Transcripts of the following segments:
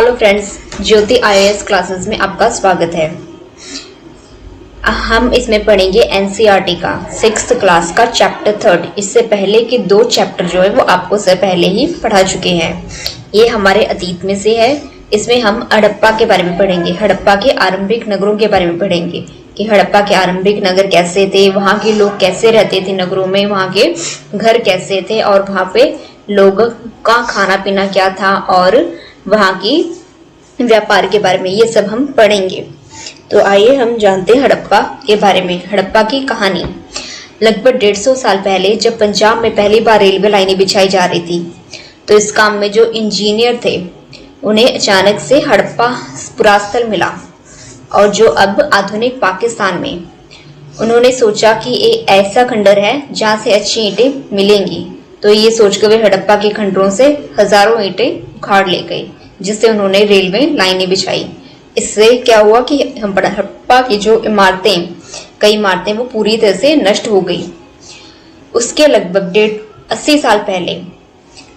Hello friends, ज्योति IAS classes में आपका स्वागत है। हम इसमें पढ़ेंगे एनसीईआरटी का 6th क्लास का चैप्टर 3। इससे पहले के 2 चैप्टर जो है वो आपको से पहले ही पढ़ा चुके हैं। ये हमारे अतीत में से है। इसमें हम हड़प्पा के बारे में पढ़ेंगे, हड़प्पा के आरंभिक नगरों के बारे में पढ़ेंगे कि हड़प्पा के आरंभिक नगर कैसे थे, वहाँ के लोग कैसे रहते थे नगरों में, वहाँ के घर कैसे थे और वहाँ पे लोगों का खाना पीना क्या था और वहाँ की व्यापार के बारे में, ये सब हम पढ़ेंगे। तो आइए हम जानते हैं हड़प्पा के बारे में। हड़प्पा की कहानी। लगभग 150 साल पहले जब पंजाब में पहली बार रेलवे लाइनें बिछाई जा रही थी, तो इस काम में जो इंजीनियर थे उन्हें अचानक से हड़प्पा पुरास्थल मिला, और जो अब आधुनिक पाकिस्तान में। उन्होंने सोचा कि एक ऐसा खंडर है जहाँ से अच्छी ईंटें मिलेंगी, तो ये सोचकर वे हड़प्पा के खंडरों से हजारों ईंटें उखाड़ ले गए, जिससे उन्होंने रेलवे लाइनें बिछाई। इससे क्या हुआ कि हड़प्पा की जो इमारतें, कई इमारतें वो पूरी तरह से नष्ट हो गई। उसके लगभग 80 साल पहले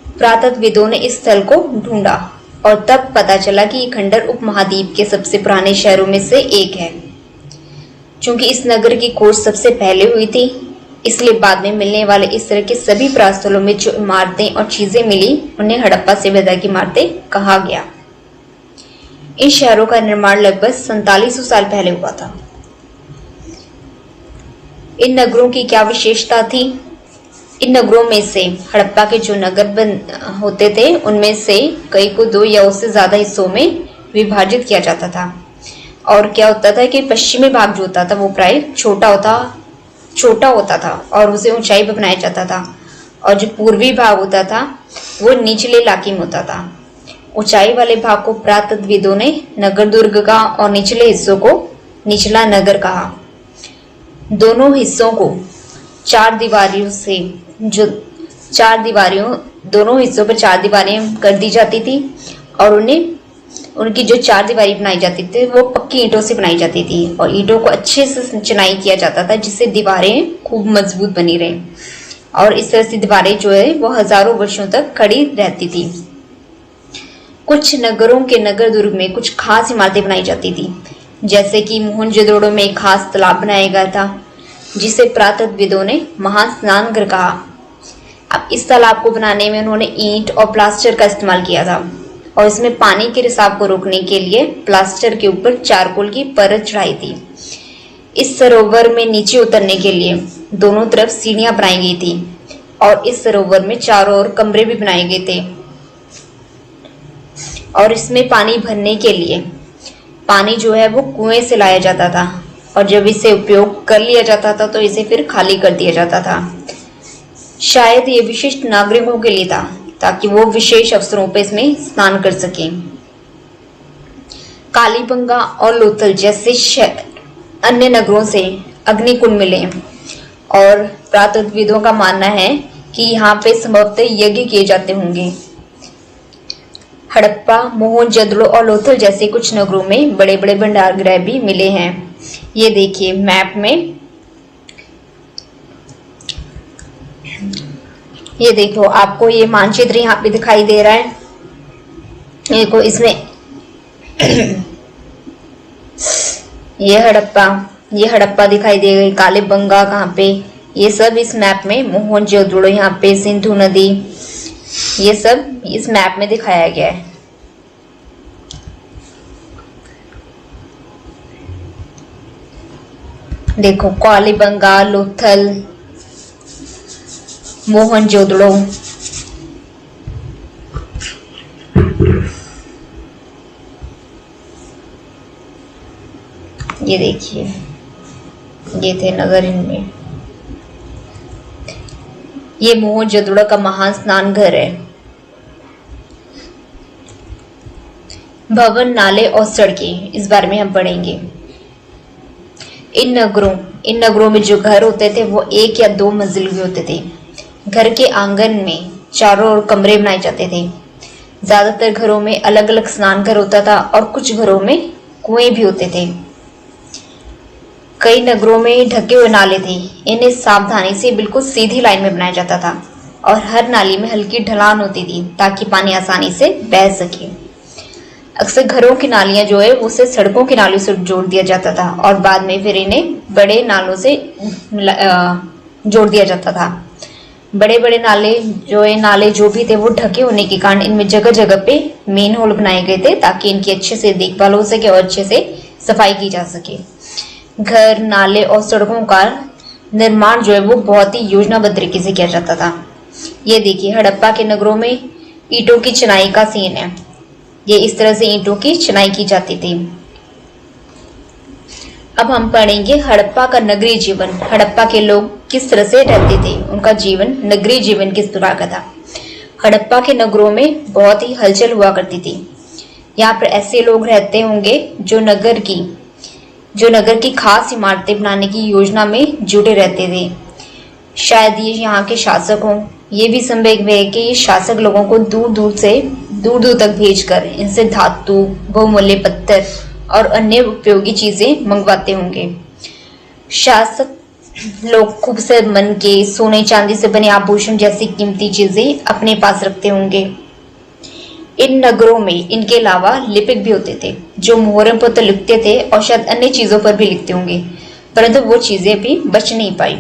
पुरातत्वविदों ने इस स्थल को ढूंढा और तब पता चला कि ये खंडर उपमहाद्वीप के सबसे पुराने शहरों में से एक है। चूंकि इस नगर की खोज सबसे पहले हुई थी, इसलिए बाद में मिलने वाले इस तरह के सभी पुरास्थलों में जो इमारतें और चीजें मिली उन्हें हड़प्पा सभ्यता की इमारतें कहा गया। इन शहरों का निर्माण लगभग 4700 साल पहले हुआ था। इन नगरों की क्या विशेषता थी? इन नगरों में से हड़प्पा के जो नगर होते थे उनमें से कई को 2 या उससे ज्यादा हिस्सों में विभाजित किया जाता था। और क्या होता था कि पश्चिमी भाग जो होता था वो प्राय छोटा होता था और उसे ऊंचाई पर बनाया जाता था, और जो पूर्वी भाग होता था वो निचले इलाके में होता था। ऊंचाई वाले भाग को पुरातत्वविदों ने नगर दुर्ग का और निचले हिस्सों को निचला नगर कहा। दोनों हिस्सों को 4 दीवारियों से दोनों हिस्सों पर 4 दीवारें कर दी जाती थी, और उनकी जो 4 दीवारी बनाई जाती थी वो पक्की ईंटों से बनाई जाती थी, और ईंटों को अच्छे से चिनाई किया जाता था जिससे दीवारें खूब मजबूत बनी रहे। और इस तरह से दीवारें जो है वो हजारों वर्षों तक खड़ी रहती थी। कुछ नगरों के नगर दुर्ग में कुछ खास इमारतें बनाई जाती थी, जैसे कि मोहनजोदड़ो में एक खास तालाब बनाया गया था जिसे पुरातत्वविदों ने महास्नानघर कहा। अब इस तालाब को बनाने में उन्होंने ईंट और प्लास्टर का इस्तेमाल किया था, और इसमें पानी के रिसाव को रोकने के लिए प्लास्टर के ऊपर चारकोल की परत चढ़ाई थी। इस सरोवर में नीचे उतरने के लिए दोनों तरफ सीढ़ियां बनाई गई थी, और इस सरोवर में चारों ओर कमरे भी बनाए गए थे। और इसमें पानी भरने के लिए पानी जो है वो कुएं से लाया जाता था, और जब इसे उपयोग कर लिया जाता था तो इसे फिर खाली कर दिया जाता था। शायद ये विशिष्ट नागरिकों के लिए था ताकि वो विशेष अवसरों पर इसमें स्नान कर सकें। कालीबंगा और लोथल जैसे अन्य नगरों से अग्निकुंड मिले, और पुरातत्वविदों का मानना है कि यहाँ पे संभवतः यज्ञ किए जाते होंगे। हड़प्पा, मोहनजोदड़ो और लोथल जैसे कुछ नगरों में बड़े बड़े भंडारगृह भी मिले हैं। ये देखिए मैप में, ये देखो आपको ये मानचित्र यहाँ पे दिखाई दे रहा है। देखो इसमें ये हड़प्पा दिखाई दे गई। कालीबंगा कहाँ पे, ये सब इस मैप में, मोहनजोदड़ो यहाँ पे, सिंधु नदी, ये सब इस मैप में दिखाया गया है। देखो कालीबंगा, लोथल, मोहनजोदड़ो। ये देखिए ये थे नगर इनमें। ये मोहनजोदड़ो का महान स्नान घर है। भवन, नाले और सड़कें, इस बारे में हम पढ़ेंगे। इन नगरों में जो घर होते थे वो 1 या 2 मंजिल के होते थे। घर के आंगन में चारों ओर कमरे बनाए जाते थे। ज्यादातर घरों में अलग अलग स्नान घर होता था, और कुछ घरों में कुएं भी होते थे। कई नगरों में ढके हुए नाले थे। इन्हें सावधानी से बिल्कुल सीधी लाइन में बनाया जाता था, और हर नाली में हल्की ढलान होती थी ताकि पानी आसानी से बह सके। अक्सर घरों की नालियां जो है उसे सड़कों की नालियों से जोड़ दिया जाता था और बाद में फिर इन्हें बड़े नालों से जोड़ दिया जाता था। बड़े बड़े नाले जो भी थे वो ढके होने के कारण इनमें जगह जगह पे मेन होल बनाए गए थे ताकि इनकी अच्छे से देखभाल हो सके और अच्छे से सफाई की जा सके। घर, नाले और सड़कों का निर्माण जो है वो बहुत ही योजनाबद्ध तरीके से किया जाता था। ये देखिए हड़प्पा के नगरों में ईंटों की चिनाई का सीन है। ये इस तरह से ईंटों की चिनाई की जाती थी। अब हम पढ़ेंगे हड़प्पा का नगरीय जीवन। हड़प्पा के लोग किस तरह से रहते थे, उनका जीवन, नगरीय जीवन किस प्रकार का था। हड़प्पा के नगरों में बहुत ही हलचल हुआ करती थी। यहाँ पर ऐसे लोग रहते होंगे जो नगर की खास इमारतें बनाने की योजना में जुटे रहते थे। शायद ये यहाँ के शासक हों। ये भी संभव है कि ये शासक लोगों को दूर दूर तक भेजकर इनसे धातु, बहुमूल्य पत्थर और अन्य उपयोगी चीजें मंगवाते होंगे। शासक लोग खूबसूरत मन के सोने चांदी से बने आभूषण जैसी कीमती चीजें अपने पास रखते होंगे। इन नगरों में इनके अलावा लिपिक भी होते थे जो मोहरों पर तो लिखते थे और शायद अन्य चीजों पर भी लिखते होंगे, परंतु वो चीजें भी बच नहीं पाई।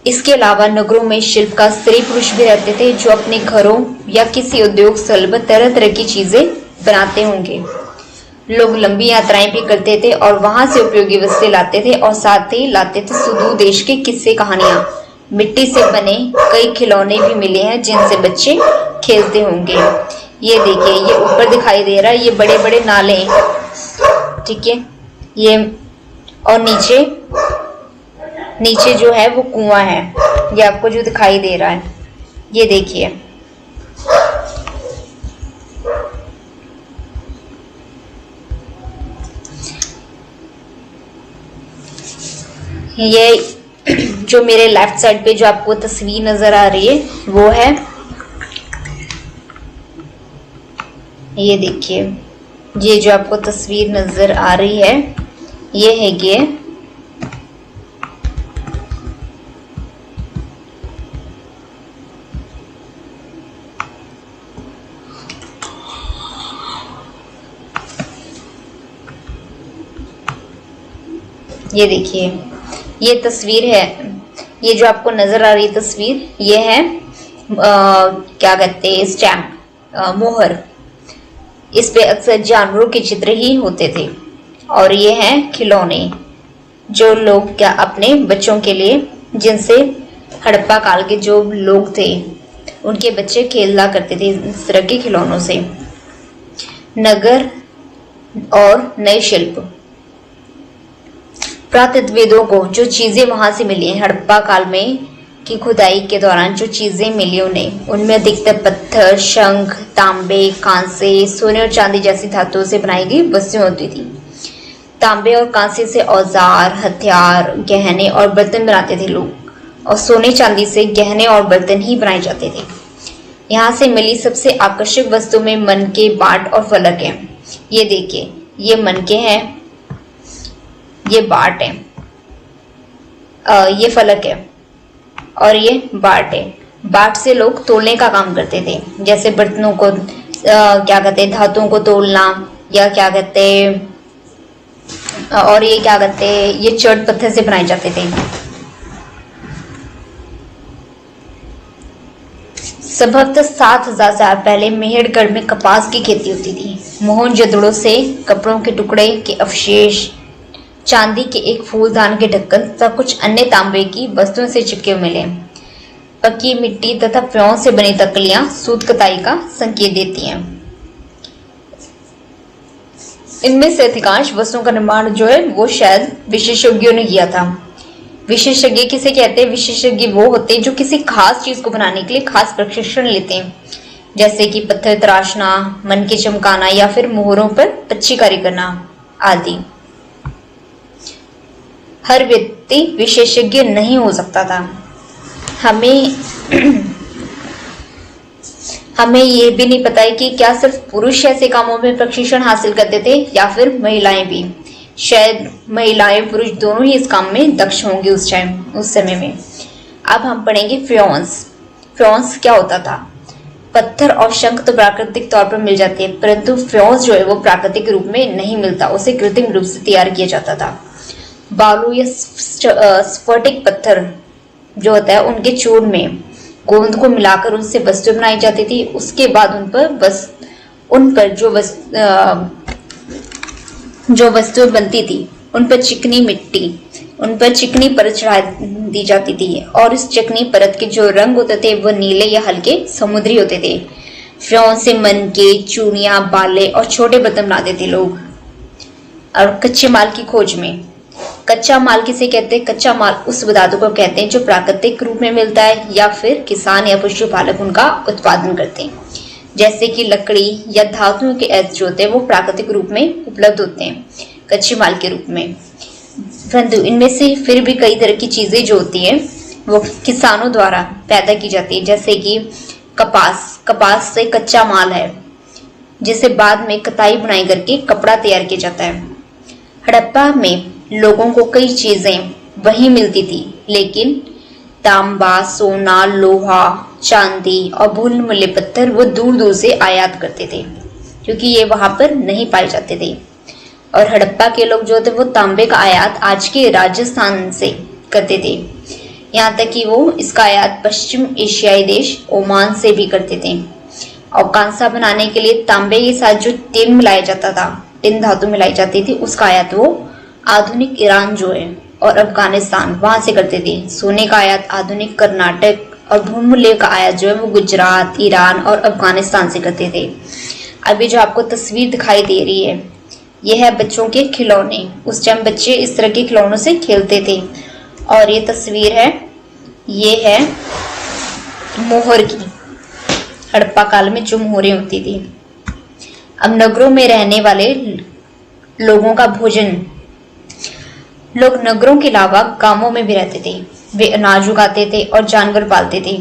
इसके अलावा नगरों में शिल्पकार स्त्री पुरुष भी रहते थे जो अपने घरों या किसी उद्योग स्थल पर तरह तरह की चीजें बनाते होंगे। लोग लंबी यात्राएं भी करते थे और वहां से उपयोगी वस्तुएं लाते थे और साथ ही लाते थे सुदूर देश के किस्से कहानियां। मिट्टी से बने कई खिलौने भी मिले हैं जिनसे बच्चे खेलते होंगे। ये देखिए, ये ऊपर दिखाई दे रहा है, ये बड़े बड़े नाले, ठीक है, ये और नीचे जो है वो कुआं है, ये आपको जो दिखाई दे रहा है, ये देखिए। ये जो मेरे लेफ्ट साइड पे जो आपको तस्वीर नजर आ रही है वो है, ये देखिए, ये जो आपको तस्वीर नजर आ रही है ये है ये देखिए, ये तस्वीर है, ये जो आपको नजर आ रही तस्वीर ये है क्या कहते हैं, स्टैम्प, मोहर। इस पे अक्सर जानवरों के चित्र ही होते थे। और ये हैं खिलौने जो लोग क्या अपने बच्चों के लिए, जिनसे हड़प्पा काल के जो लोग थे उनके बच्चे खेला करते थे इस तरह के खिलौनों से। नगर और नए शिल्प। पुरातत्वविदों को जो चीजें वहां से मिली हैं हड़प्पा काल में की खुदाई के दौरान जो चीजें मिली उनमें अधिकतर पत्थर, शंख, तांबे, कांसे, सोने और चांदी जैसी धातुओं से बनाई गई वस्तुएं होती थी। तांबे और कांसे से औजार, हथियार, गहने और बर्तन बनाते थे लोग, और सोने चांदी से गहने और बर्तन ही बनाए जाते थे। यहाँ से मिली सबसे आकर्षक वस्तु में मनके, बाट और फलक है। ये देखिए, ये मनके हैं, ये बाट है, ये फलक है और ये बाट है। बाट से लोग तोलने का काम करते थे, जैसे बर्तनों को क्या कहते हैं, धातुओं को तोलना, या क्या कहते हैं, और ये क्या कहते हैं, ये चट पत्थर से बनाए जाते थे। संभवतः 7000 साल पहले मेहरगढ़ में कपास की खेती होती थी। मोहनजोदड़ो से कपड़ों के टुकड़े के अवशेष, चांदी के एक फूलदान के ढक्कन तथा कुछ अन्य तांबे की वस्तुओं से चिपके मिले। पक्की मिट्टी तथा प्यों से बनी तकलियां सूत कताई का संकेत देती हैं। इनमें से अधिकांश वस्तुओं का निर्माण जो है वो शायद विशेषज्ञों ने किया था। विशेषज्ञ किसे कहते हैं? विशेषज्ञ वो होते हैं जो किसी खास चीज को बनाने के लिए खास प्रशिक्षण लेते हैं, जैसे कि पत्थर तराशना, मन के चमकाना या फिर मोहरों पर पच्चीकारी करना आदि। हर व्यक्ति विशेषज्ञ नहीं हो सकता था। हमें ये भी नहीं पता है कि क्या सिर्फ पुरुष ऐसे कामों में प्रशिक्षण हासिल करते थे या फिर महिलाएं भी। शायद महिलाएं पुरुष दोनों ही इस काम में दक्ष होंगे उस समय में। अब हम पढ़ेंगे फ्योन्स। फ्योन्स क्या होता था? पत्थर और शंख तो प्राकृतिक तौर पर मिल जाते हैं, परंतु फ्योज जो है वो प्राकृतिक रूप में नहीं मिलता, उसे कृत्रिम रूप से तैयार किया जाता था। बालू या स्फटिक पत्थर जो होता है उनके चूर्ण में गोंद को मिलाकर उनसे वस्तु बनाई जाती थी। उसके बाद उन पर जो वस्तुएं बनती थी उन पर चिकनी परत चढ़ा दी जाती थी और इस चिकनी परत के जो रंग होते थे वो नीले या हल्के समुद्री होते थे। फ्योन से मनके, चूड़ियां, बाले और छोटे बर्तन बनाते थे लोग। और कच्चे माल की खोज में, कच्चा माल किसे कहते हैं? कच्चा माल उस धातु को कहते हैं जो प्राकृतिक रूप में मिलता है या फिर किसान या पशुपालक उनका उत्पादन करते हैं, जैसे कि लकड़ी या धातुओं के ऐसे जो होते हैं वो प्राकृतिक रूप में उपलब्ध होते हैं कच्चे माल के रूप में। परंतु इनमें से फिर भी कई तरह की चीजें जो होती हैं वो किसानों द्वारा पैदा की जाती है, जैसे कि कपास से कच्चा माल है जिसे बाद में कताई बुनाई करके कपड़ा तैयार किया जाता है। हड़प्पा में लोगों को कई चीजें वहीं मिलती थी, लेकिन तांबा, सोना, लोहा, चांदी और बहुमूल्य पत्थर वो दूर दूर से आयात करते थे क्योंकि ये वहां पर नहीं पाए जाते थे। और हड़प्पा के लोग जो थे वो तांबे का आयात आज के राजस्थान से करते थे, यहाँ तक कि वो इसका आयात पश्चिम एशियाई देश ओमान से भी करते थे। और कांसा बनाने के लिए तांबे के साथ जो टिन मिलाया जाता था, टिन धातु मिलाई जाती थी, उसका आयात वो आधुनिक ईरान जो है और अफगानिस्तान वहां से करते थे। सोने का आयात आधुनिक कर्नाटक और बहुमूल्य का आयात जो है वो गुजरात, ईरान और अफगानिस्तान से करते थे। अभी जो आपको तस्वीर दिखाई दे रही है यह है बच्चों के खिलौने। उस टाइम बच्चे इस तरह के खिलौनों से खेलते थे। और ये तस्वीर है, ये है मोहर की, हड़प्पा काल में जो मोहरें होती थी। अब नगरों में रहने वाले लोगों का भोजन, लोग नगरों के अलावा गांवों में भी रहते थे। वे अनाज उगाते थे और जानवर पालते थे।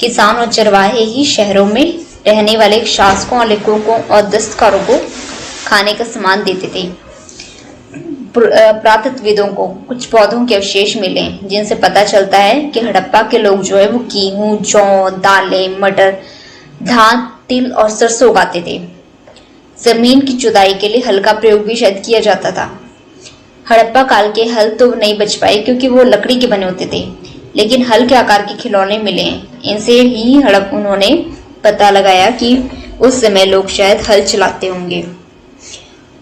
किसान और चरवाहे ही शहरों में रहने वाले शासकों, लेखकों और दस्तकारों को खाने का सामान देते थे। पुरातत्वविदों को कुछ पौधों के अवशेष मिले जिनसे पता चलता है कि हड़प्पा के लोग जो है वो गेहूं, जौ, दालें, मटर, धान, तिल और सरसों उगाते थे। जमीन की जुताई के लिए हल का प्रयोग भी शायद किया जाता था। हड़प्पा काल के हल तो नहीं बच पाए क्योंकि वो लकड़ी के बने होते थे, लेकिन हल के आकार के खिलौने मिले। इनसे ही उन्होंने पता लगाया कि उस समय लोग शायद हल चलाते होंगे।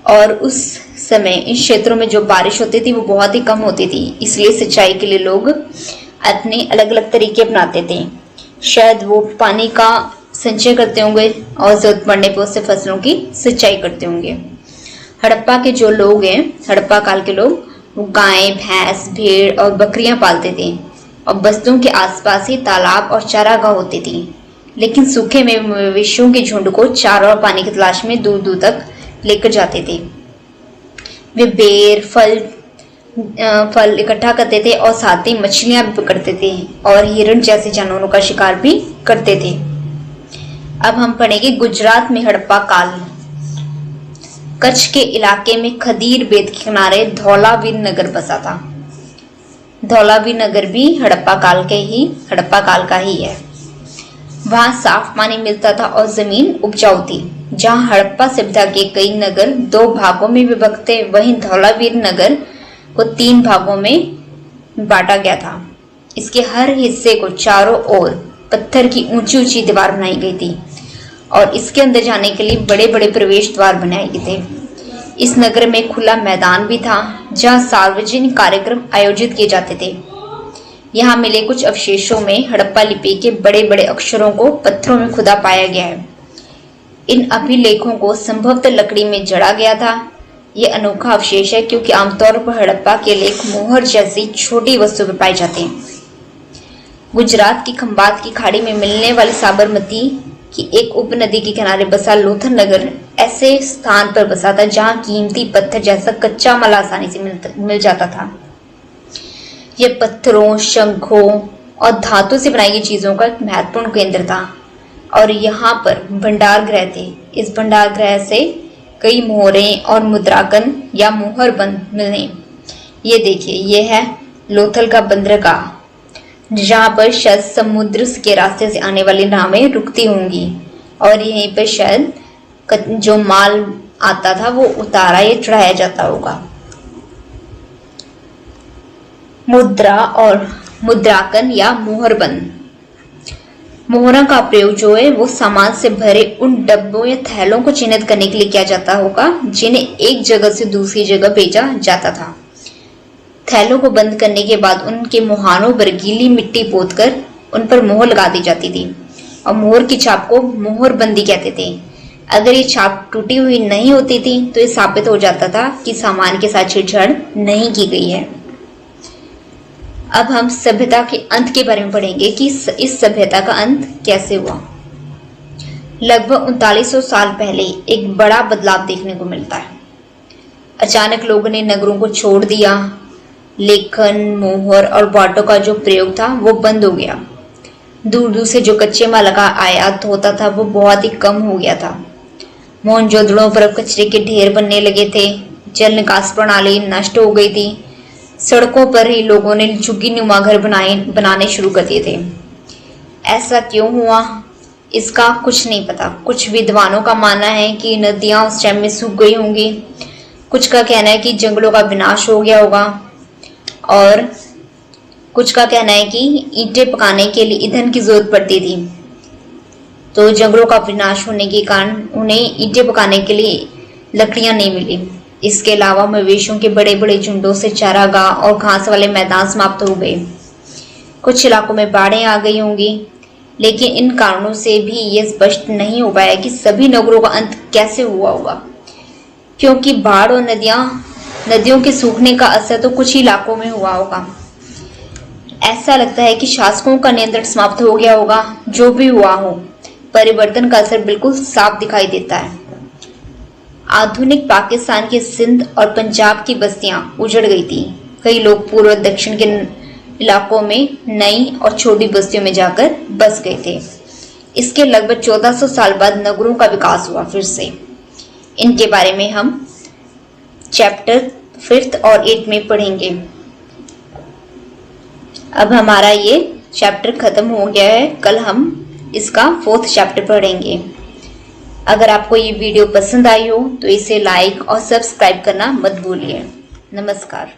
और उस समय इन क्षेत्रों में जो बारिश होती थी वो बहुत ही कम होती थी, इसलिए सिंचाई के लिए लोग अपने अलग अलग तरीके अपनाते थे। शायद वो पानी का संचय करते होंगे और जरूरत पड़ने पर उससे फसलों की सिंचाई करते होंगे। हड़प्पा के जो लोग हैं, हड़प्पा काल के लोग, वो गाय, भैंस, भेड़ और बकरियां पालते थे और बस्तियों के आसपास ही तालाब और चारागाह होती थी। लेकिन सूखे में मवेशियों के झुंड को चारा और पानी की तलाश में दूर दूर तक लेकर जाते थे। वे बेर, फल इकट्ठा करते थे और साथ ही मछलियां भी पकड़ते थे और हिरण जैसे जानवरों का शिकार भी करते थे। अब हम पढ़ेंगे गुजरात में हड़प्पा काल। कच्छ के इलाके में खदीर बेट के किनारे धौलावीर नगर बसा था। धौलावीर नगर भी हड़प्पा काल का ही है। वहां साफ पानी मिलता था और जमीन उपजाऊ थी। जहां हड़प्पा सभ्यता के कई नगर 2 भागों में विभक्त थे, वहीं धौलावीर नगर को 3 भागों में बांटा गया था। इसके हर हिस्से को चारों ओर पत्थर की ऊंची ऊंची दीवार बनाई गई थी और इसके अंदर जाने के लिए बड़े बड़े प्रवेश द्वार बनाए गए थे। इस नगर में खुला मैदान भी था जहां सार्वजनिक कार्यक्रम आयोजित किए जाते थे। यहाँ मिले कुछ अवशेषों में हड़प्पा लिपि के बड़े बड़े अक्षरों को पत्थरों में खुदा पाया गया है। इन अभिलेखों को संभवतः लकड़ी में जड़ा गया था। ये अनोखा अवशेष है क्योंकि आमतौर पर हड़प्पा के लेख मोहर जैसी छोटी वस्तु पर पाए जाते हैं। गुजरात की खंबात की खाड़ी में मिलने वाली साबरमती की एक उपनदी के किनारे बसा लोथल नगर ऐसे स्थान पर बसा था जहां कीमती पत्थर जैसा कच्चा माल आसानी से मिल जाता था। यह पत्थरों, शंखों और धातु से बनाई गई चीजों का एक महत्वपूर्ण केंद्र था और यहाँ पर भंडार गृह थे। इस भंडार गृह से कई मोहरें और मुद्रांकन या मोहर बंद मिले। ये देखिए, ये है लोथल का बंदरगाह जहाँ पर शायद समुद्र के रास्ते से आने वाली नावें रुकती होंगी और यहीं पर शायद जो माल आता था वो उतारा या चढ़ाया जाता होगा। मुद्रा और मुद्रांकन या मोहरबंद। मोहरों का प्रयोग जो है वो सामान से भरे उन डब्बों या थैलों को चिन्हित करने के लिए किया जाता होगा जिन्हें एक जगह से दूसरी जगह भेजा जाता था। थैलों को बंद करने के बाद उनके मुहानों पर गीली मिट्टी पोतकर उन पर मोहर लगा दी जाती थी और मोहर की छाप को मोहरबंदी कहते थे। अगर ये छाप टूटी हुई नहीं होती थी तो ये साबित हो जाता था कि सामान के साथ छेड़छाड़ नहीं की गई है। अब हम सभ्यता के अंत के बारे में पढ़ेंगे कि इस सभ्यता का अंत कैसे हुआ। लगभग 3900 साल पहले एक बड़ा बदलाव देखने को मिलता है। अचानक लोगों ने नगरों को छोड़ दिया। लेखन, मोहर और बाटों का जो प्रयोग था वो बंद हो गया। दूर दूर से जो कच्चे माल का आयात होता था वो बहुत ही कम हो गया था। मोहनजोदड़ो पर अब कचरे के ढेर बनने लगे थे। जल निकास प्रणाली नष्ट हो गई थी। सड़कों पर ही लोगों ने झुग्गी नुमा घर बनाने शुरू कर दिए थे। ऐसा क्यों हुआ इसका कुछ नहीं पता। कुछ विद्वानों का मानना है कि नदियां उस टाइम में सूख गई होंगी। कुछ का कहना है कि जंगलों का विनाश हो गया होगा और कुछ का कहना है कि ईंटें पकाने के लिए ईंधन की जरूरत पड़ती थी, तो जंगलों का विनाश होने के कारण उन्हें ईंटें पकाने के लिए लकड़ियां नहीं मिली। इसके अलावा मवेशियों के बड़े बड़े झुंडों से चारागाह और घास वाले मैदान समाप्त हो गए। कुछ इलाकों में बाढ़ें आ गई होंगी, लेकिन इन कारणों से भी ये स्पष्ट नहीं हो पाया कि सभी नगरों का अंत कैसे हुआ होगा, क्योंकि बाढ़ और नदियों के सूखने का असर तो कुछ ही इलाकों में हुआ होगा। ऐसा लगता है कि शासकों का नियंत्रण समाप्त हो गया होगा। जो भी हुआ हो, परिवर्तन का असर बिल्कुल साफ दिखाई देता है। आधुनिक पाकिस्तान के सिंध और पंजाब की बस्तियां उजड़ गई थी। कई लोग पूर्व और दक्षिण के इलाकों में नई और छोटी बस्तियों में जाकर बस गए थे। इसके लगभग 1400 साल बाद नगरों का विकास हुआ फिर से। इनके बारे में हम चैप्टर 5 और 8 में पढ़ेंगे। अब हमारा ये चैप्टर खत्म हो गया है। कल हम इसका 4th चैप्टर पढ़ेंगे। अगर आपको ये वीडियो पसंद आई हो तो इसे लाइक और सब्सक्राइब करना मत भूलिए। नमस्कार।